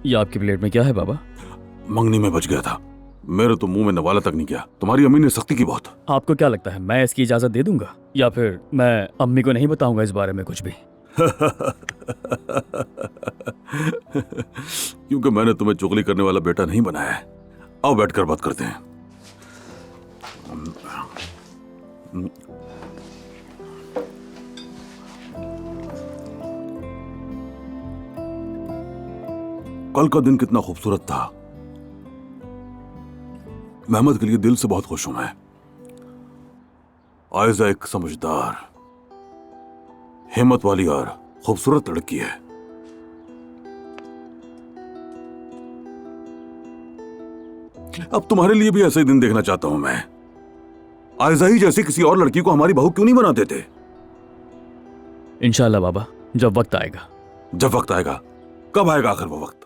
ये आपकी प्लेट में क्या है बाबा? मंगनी में बच गया था, मेरे तो मुंह में नवाला तक नहीं गया। तुम्हारी अम्मी ने सख्ती की बहुत। आपको क्या लगता है मैं इसकी इजाजत दे दूंगा, या फिर मैं अम्मी को नहीं बताऊंगा इस बारे में कुछ भी? क्योंकि मैंने तुम्हें चुगली करने वाला बेटा नहीं बनाया है। आओ बैठकर बात करते हैं। कल का दिन कितना खूबसूरत था। महमद के लिए दिल से बहुत खुश हूं मैं। आयजा एक समझदार, हिम्मत वाली और खूबसूरत लड़की है। अब तुम्हारे लिए भी ऐसा ही दिन देखना चाहता हूं मैं। आयजा ही जैसी किसी और लड़की को हमारी बहू क्यों नहीं बना देते? इंशाल्लाह बाबा, जब वक्त आएगा। जब वक्त आएगा? कब आएगा आखिर वो वक्त?